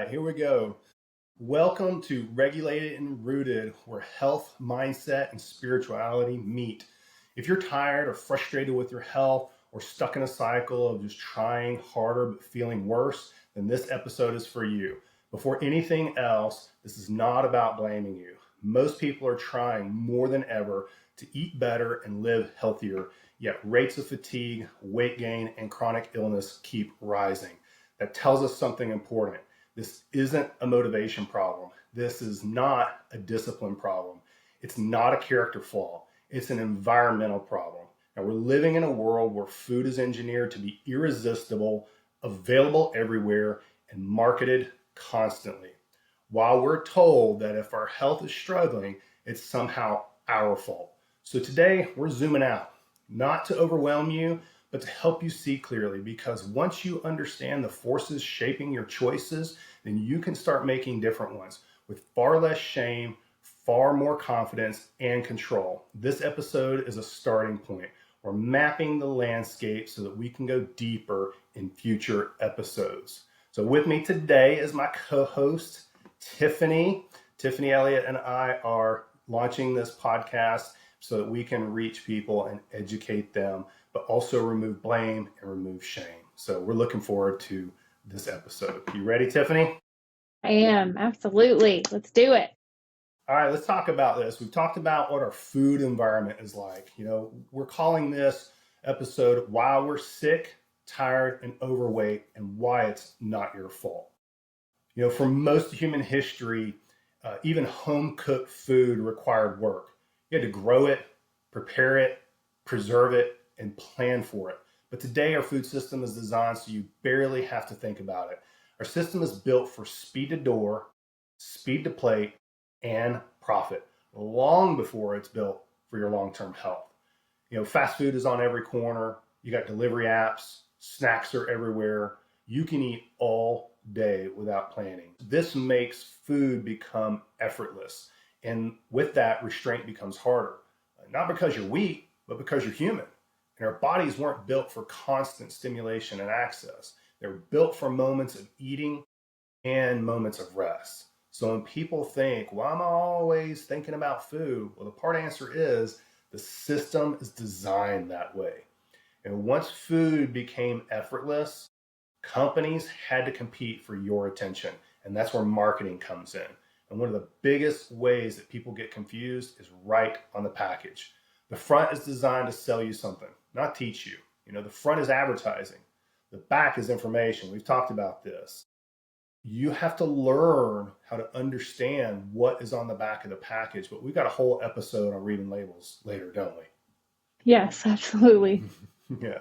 right, here we go. Welcome to Regulated and Rooted, where health, mindset, and spirituality meet. If you're tired or frustrated with your health or stuck in a cycle of just trying harder but feeling worse, then this episode is for you. Before anything else, this is not about blaming you. Most people are trying more than ever to eat better and live healthier, yet rates of fatigue, weight gain, and chronic illness keep rising. That tells us something important. This isn't a motivation problem. This is not a discipline problem. It's not a character flaw. It's an environmental problem. Now, we're living in a world where food is engineered to be irresistible, available everywhere, and marketed constantly. While we're told that if our health is struggling, it's somehow our fault. So today, we're zooming out, not to overwhelm you, but to help you see clearly, because once you understand the forces shaping your choices, then you can start making different ones with far less shame, far more confidence, and control. This episode is a starting point. We're mapping the landscape so that we can go deeper in future episodes. So with me today is my co-host, Tiffany. Tiffany Elliott and I are launching this podcast so that we can reach people and educate them, but also remove blame and remove shame. So we're looking forward to this episode. You ready, Tiffany? I am, absolutely. Let's do it. All right, let's talk about this. We've talked about what our food environment is like. We're calling this episode Why We're Sick, Tired, and Overweight, and Why It's Not Your Fault. For most of human history, even home-cooked food required work. You had to grow it, prepare it, preserve it, and plan for it. But today our food system is designed so you barely have to think about it. Our system is built for speed to door, speed to plate, and profit, long before it's built for your long-term health. Fast food is on every corner. You got delivery apps, snacks are everywhere. You can eat all day without planning. This makes food become effortless. And with that, restraint becomes harder. Not because you're weak, but because you're human. And our bodies weren't built for constant stimulation and access. They were built for moments of eating and moments of rest. So when people think, why am I always thinking about food? Well, the part answer is the system is designed that way. And once food became effortless, companies had to compete for your attention. And that's where marketing comes in. And one of the biggest ways that people get confused is right on the package. The front is designed to sell you something, not teach you. The front is advertising. The back is information. We've talked about this. You have to learn how to understand what is on the back of the package. But we've got a whole episode on reading labels later, don't we? Yes, absolutely. Yeah.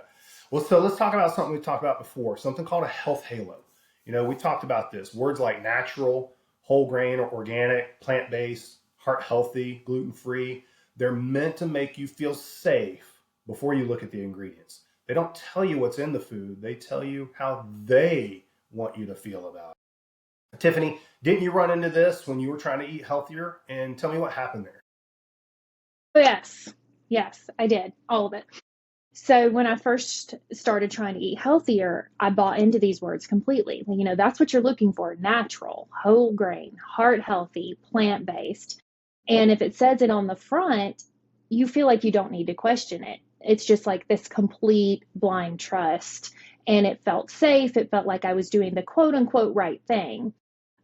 Well, so let's talk about something we talked about before, something called a health halo. We talked about this. Words like natural, whole grain or organic, plant-based, heart healthy, gluten-free, they're meant to make you feel safe before you look at the ingredients. They don't tell you what's in the food. They tell you how they want you to feel about it. Tiffany, didn't you run into this when you were trying to eat healthier? And tell me what happened there. Yes, I did. All of it. So when I first started trying to eat healthier, I bought into these words completely. That's what you're looking for: natural, whole grain, heart healthy, plant-based. And if it says it on the front, you feel like you don't need to question it. It's just like this complete blind trust. And it felt safe. It felt like I was doing the quote unquote right thing.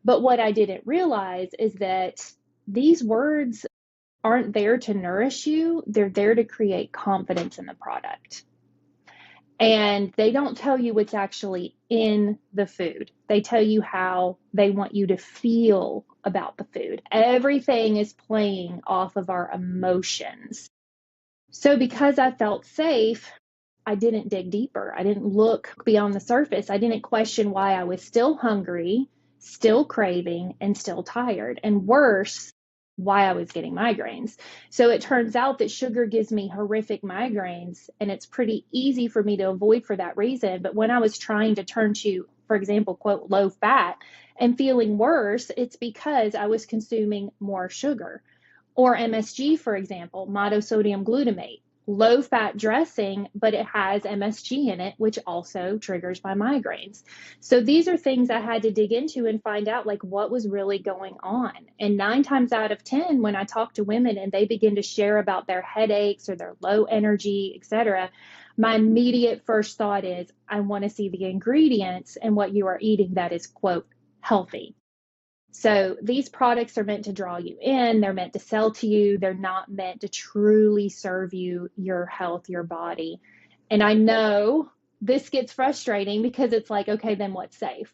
But what I didn't realize is that these words aren't there to nourish you. They're there to create confidence in the product. And they don't tell you what's actually in the food. They tell you how they want you to feel about the food. Everything is playing off of our emotions. So because I felt safe, I didn't dig deeper. I didn't look beyond the surface. I didn't question why I was still hungry, still craving, and still tired. And worse, why I was getting migraines. So it turns out that sugar gives me horrific migraines, and it's pretty easy for me to avoid for that reason. But when I was trying to turn to, for example, quote, low fat and feeling worse, it's because I was consuming more sugar. Or MSG, for example, monosodium glutamate. low fat dressing, but it has MSG in it, which also triggers my migraines. So these are things I had to dig into and find out like what was really going on. And 9 times out of 10, when I talk to women and they begin to share about their headaches or their low energy, etc., my immediate first thought is, I want to see the ingredients and what you are eating that is, quote, healthy. So these products are meant to draw you in, they're meant to sell to you, they're not meant to truly serve you, your health, your body. And I know this gets frustrating because it's like, okay, then what's safe?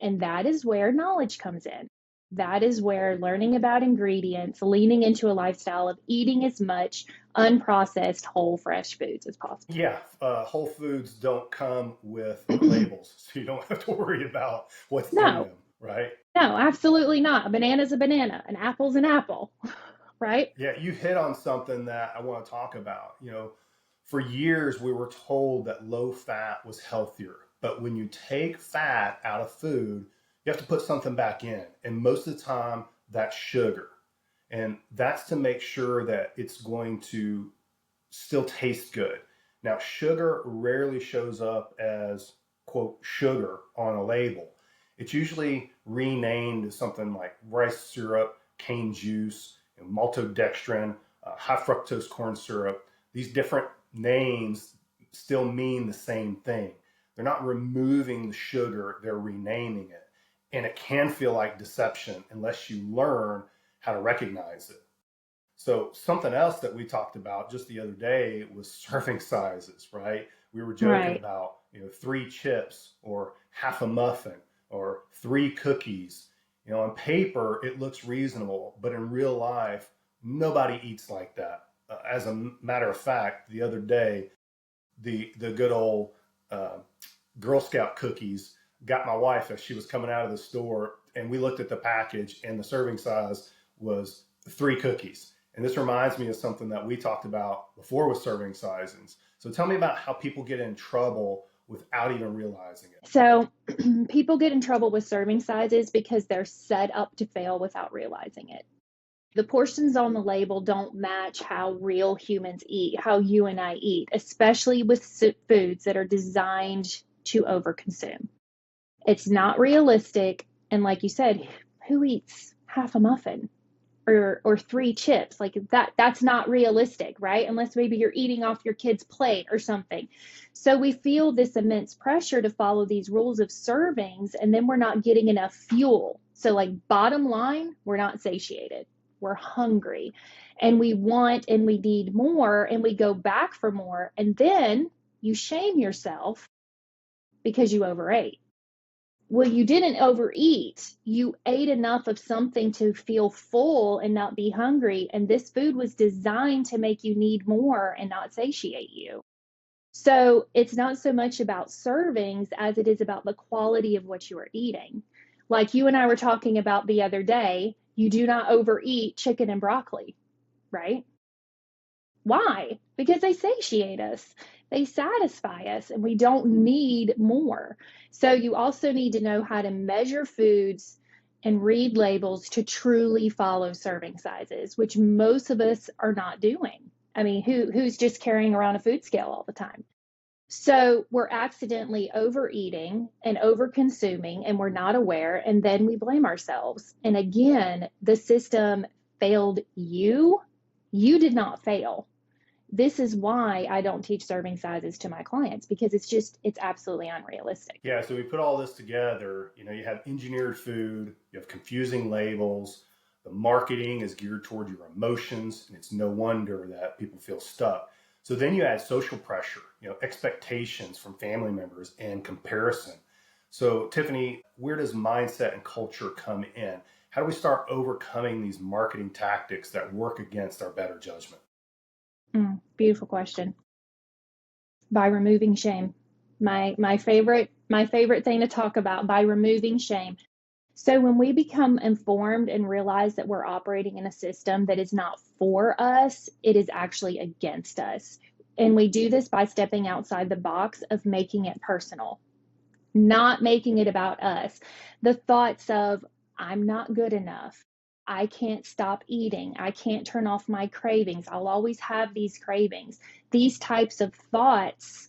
And that is where knowledge comes in. That is where learning about ingredients, leaning into a lifestyle of eating as much unprocessed, whole, fresh foods as possible. Yeah, Whole Foods don't come with labels, so you don't have to worry about what's in No, them, right? no, absolutely not. A banana's a banana, an apple's an apple, right? Yeah, you hit on something that I want to talk about. For years we were told that low fat was healthier, but when you take fat out of food, you have to put something back in, and most of the time that's sugar, and that's to make sure that it's going to still taste good. Now, sugar rarely shows up as, quote, sugar on a label. It's usually renamed as something like rice syrup, cane juice, maltodextrin, high fructose corn syrup. These different names still mean the same thing. They're not removing the sugar, they're renaming it. And it can feel like deception unless you learn how to recognize it. So something else that we talked about just the other day was serving sizes, right? We were joking Right. about, 3 chips or half a muffin or 3 cookies. On paper, it looks reasonable, but in real life, nobody eats like that. As a matter of fact, the other day, the good old uh, Girl Scout cookies got my wife as she was coming out of the store, and we looked at the package, and the serving size was 3 cookies. And this reminds me of something that we talked about before with serving sizes. So tell me about how people get in trouble without even realizing it. So people get in trouble with serving sizes because they're set up to fail without realizing it. The portions on the label don't match how real humans eat, how you and I eat, especially with foods that are designed to overconsume. It's not realistic. And like you said, who eats half a muffin or 3 chips? Like that's not realistic, right? Unless maybe you're eating off your kid's plate or something. So we feel this immense pressure to follow these rules of servings, and then we're not getting enough fuel. So like bottom line, we're not satiated. We're hungry and we want and we need more, and we go back for more, and then you shame yourself because you overate. Well, you didn't overeat. You ate enough of something to feel full and not be hungry. And this food was designed to make you need more and not satiate you. So it's not so much about servings as it is about the quality of what you are eating. Like you and I were talking about the other day, you do not overeat chicken and broccoli, right? Why? Because they satiate us, they satisfy us, and we don't need more. So, you also need to know how to measure foods and read labels to truly follow serving sizes, which most of us are not doing. I mean, who's just carrying around a food scale all the time? So, we're accidentally overeating and over consuming, and we're not aware, and then we blame ourselves. And again, the system failed you. You did not fail. This is why I don't teach serving sizes to my clients, because it's absolutely unrealistic. Yeah, so we put all this together. You have engineered food, you have confusing labels, the marketing is geared toward your emotions, and it's no wonder that people feel stuck. So then you add social pressure, expectations from family members and comparison. So, Tiffany, where does mindset and culture come in? How do we start overcoming these marketing tactics that work against our better judgment? Beautiful question. By removing shame. My favorite thing to talk about, by removing shame. So when we become informed and realize that we're operating in a system that is not for us, it is actually against us. And we do this by stepping outside the box of making it personal, not making it about us. The thoughts of, I'm not good enough, I can't stop eating. I can't turn off my cravings. I'll always have these cravings. These types of thoughts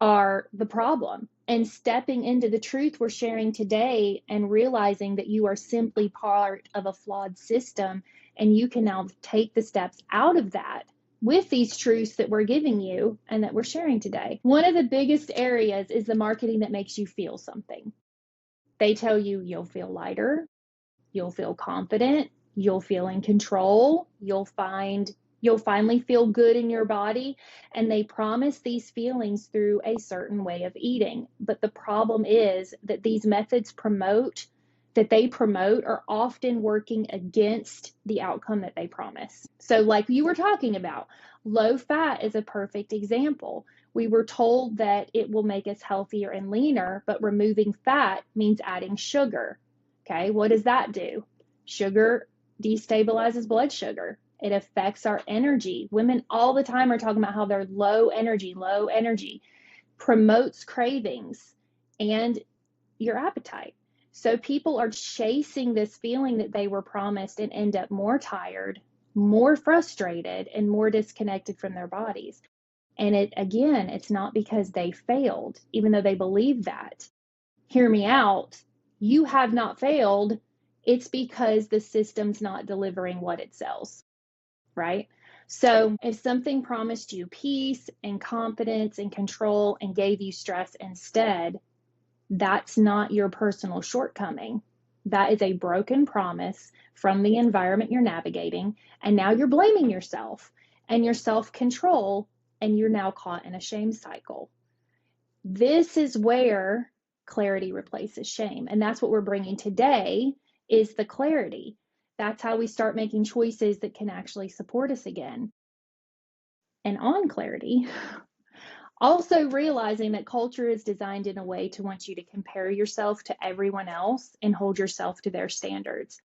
are the problem. And stepping into the truth we're sharing today and realizing that you are simply part of a flawed system, and you can now take the steps out of that with these truths that we're giving you and that we're sharing today. One of the biggest areas is the marketing that makes you feel something. They tell you you'll feel lighter, you'll feel confident, you'll feel in control, you'll finally feel good in your body, and they promise these feelings through a certain way of eating. But the problem is that these methods that they promote are often working against the outcome that they promise. So like you were talking about, low fat is a perfect example. We were told that it will make us healthier and leaner, but removing fat means adding sugar. Okay, what does that do? Sugar destabilizes blood sugar. It affects our energy. Women all the time are talking about how they're low energy, promotes cravings and your appetite. So people are chasing this feeling that they were promised and end up more tired, more frustrated, and more disconnected from their bodies. And it's not because they failed, even though they believe that. Hear me out. You have not failed. It's because the system's not delivering what it sells, right? So if something promised you peace and confidence and control and gave you stress instead, that's not your personal shortcoming. That is a broken promise from the environment you're navigating. And now you're blaming yourself and your self-control, and you're now caught in a shame cycle. This is where clarity replaces shame. And that's what we're bringing today is the clarity. That's how we start making choices that can actually support us again. And on clarity, also realizing that culture is designed in a way to want you to compare yourself to everyone else and hold yourself to their standards.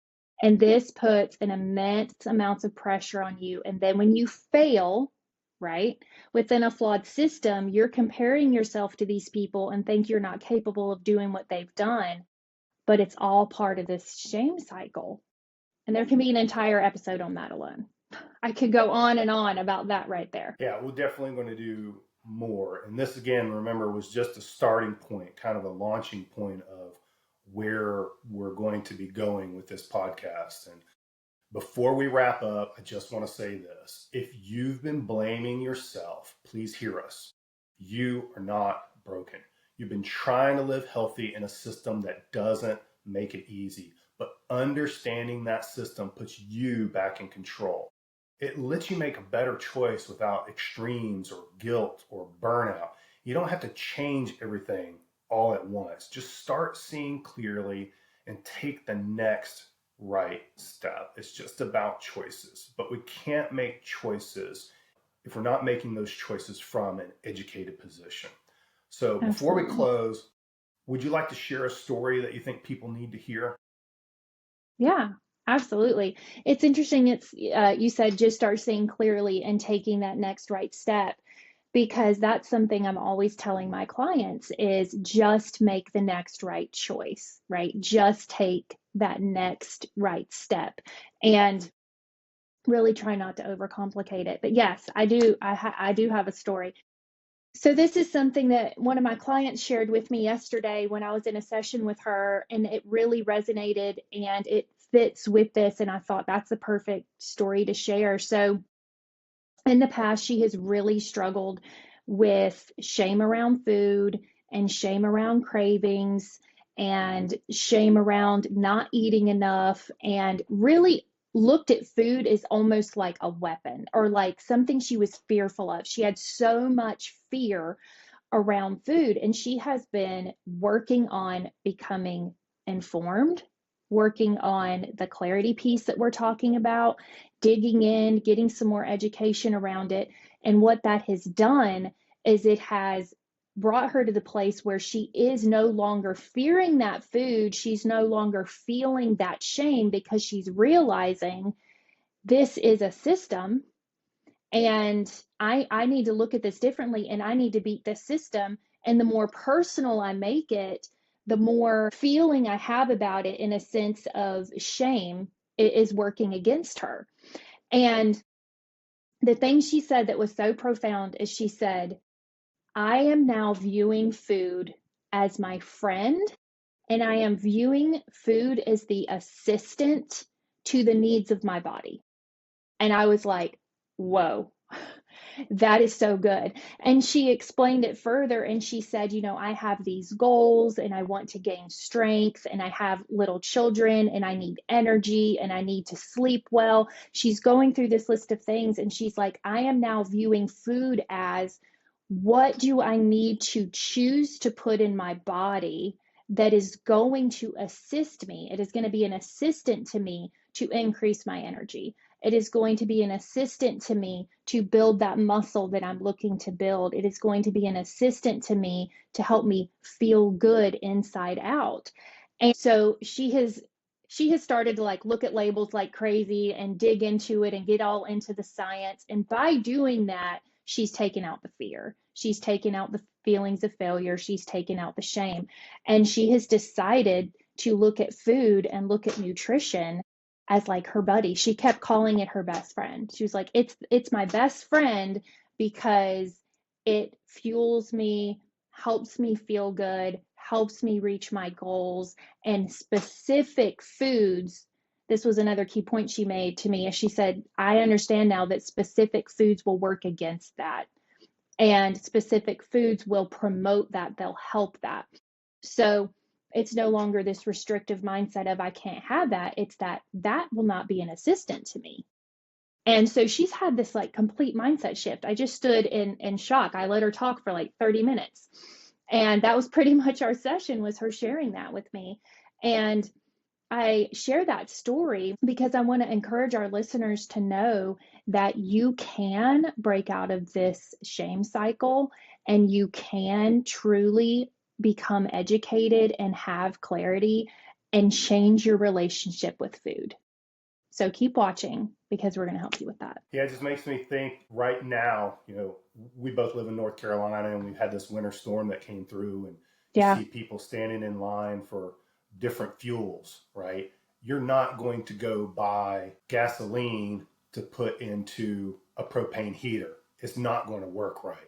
And this puts an immense amount of pressure on you. And then when you fail, right, within a flawed system, you're comparing yourself to these people and think you're not capable of doing what they've done. But it's all part of this shame cycle. And there can be an entire episode on that alone. I could go on and on about that right there. Yeah, we're definitely going to do more. And this, again, remember, was just a starting point, kind of a launching point of where we're going to be going with this podcast. And before we wrap up, I just want to say this. If you've been blaming yourself, please hear us. You are not broken. You've been trying to live healthy in a system that doesn't make it easy. But understanding that system puts you back in control. It lets you make a better choice without extremes or guilt or burnout. You don't have to change everything all at once. Just start seeing clearly and take the next right step. It's just about choices, but we can't make choices if we're not making those choices from an educated position. So before we close, would you like to share a story that you think people need to hear? Yeah, absolutely. It's interesting. You said just start seeing clearly and taking that next right step, because that's something I'm always telling my clients is just make the next right choice, right? Just take that next right step and really try not to overcomplicate it. But yes, I do. I do have a story. So this is something that one of my clients shared with me yesterday when I was in a session with her, and it really resonated and it fits with this. And I thought that's a perfect story to share. So in the past, she has really struggled with shame around food and shame around cravings and shame around not eating enough, and really looked at food as almost like a weapon or like something she was fearful of. She had so much fear around food, and she has been working on becoming informed, working on the clarity piece that we're talking about, digging in, getting some more education around it. And what that has done is it has brought her to the place where she is no longer fearing that food. She's no longer feeling that shame because she's realizing this is a system, and I need to look at this differently, and I need to beat this system. And the more personal I make it, the more feeling I have about it in a sense of shame, is working against her. And the thing she said that was so profound is she said, I am now viewing food as my friend, and I am viewing food as the assistant to the needs of my body. And I was like, whoa, that is so good. And she explained it further and she said, I have these goals and I want to gain strength and I have little children and I need energy and I need to sleep well. She's going through this list of things and she's like, I am now viewing food as, what do I need to choose to put in my body that is going to assist me? It is going to be an assistant to me to increase my energy. It is going to be an assistant to me to build that muscle that I'm looking to build. It is going to be an assistant to me to help me feel good inside out. And so she has started to like look at labels like crazy and dig into it and get all into the science. And by doing that, she's taken out the fear. She's taken out the feelings of failure. She's taken out the shame. And she has decided to look at food and look at nutrition as like her buddy. She kept calling it her best friend. She was like, it's my best friend because it fuels me, helps me feel good, helps me reach my goals, and specific foods. This was another key point she made to me. As she said, I understand now that specific foods will work against that, and specific foods will promote that, they'll help that. So it's no longer this restrictive mindset of I can't have that. It's that will not be an assistant to me. And so she's had this like complete mindset shift. I just stood in shock. I let her talk for like 30 minutes. And that was pretty much our session, was her sharing that with me. And I share that story because I want to encourage our listeners to know that you can break out of this shame cycle and you can truly become educated and have clarity and change your relationship with food. So keep watching because we're going to help you with that. Yeah, it just makes me think right now, we both live in North Carolina and we've had this winter storm that came through and you Yeah. see people standing in line for different fuels, right? You're not going to go buy gasoline to put into a propane heater. It's not going to work right.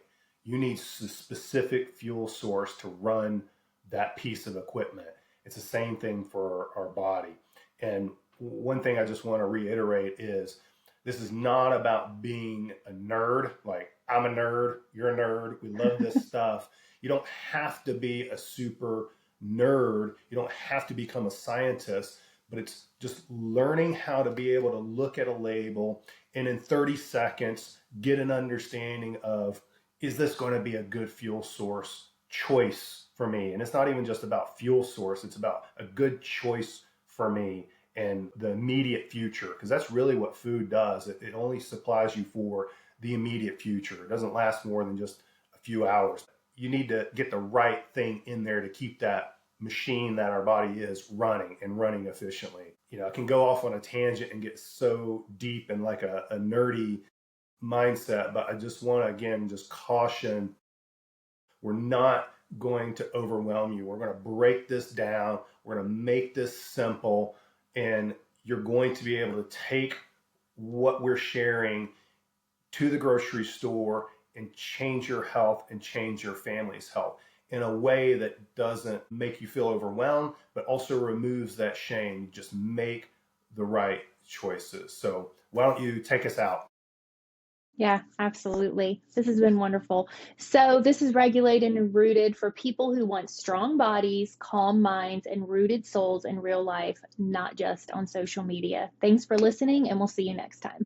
You need a specific fuel source to run that piece of equipment. It's the same thing for our body. And one thing I just want to reiterate is this is not about being a nerd. Like, I'm a nerd, you're a nerd, we love this stuff. You don't have to be a super nerd. You don't have to become a scientist, but it's just learning how to be able to look at a label and in 30 seconds get an understanding of, is this going to be a good fuel source choice for me? And it's not even just about fuel source, it's about a good choice for me and the immediate future, because that's really what food does. It only supplies you for the immediate future. It doesn't last more than just a few hours. You need to get the right thing in there to keep that machine that our body is running and running efficiently. I can go off on a tangent and get so deep in like a nerdy mindset, but I just want to again just caution, we're not going to overwhelm you. We're going to break this down. We're going to make this simple, and you're going to be able to take what we're sharing to the grocery store and change your health and change your family's health in a way that doesn't make you feel overwhelmed, but also removes that shame. Just make the right choices. So why don't you take us out? Yeah, absolutely. This has been wonderful. So this is Regulated and Rooted for people who want strong bodies, calm minds, and rooted souls in real life, not just on social media. Thanks for listening, and we'll see you next time.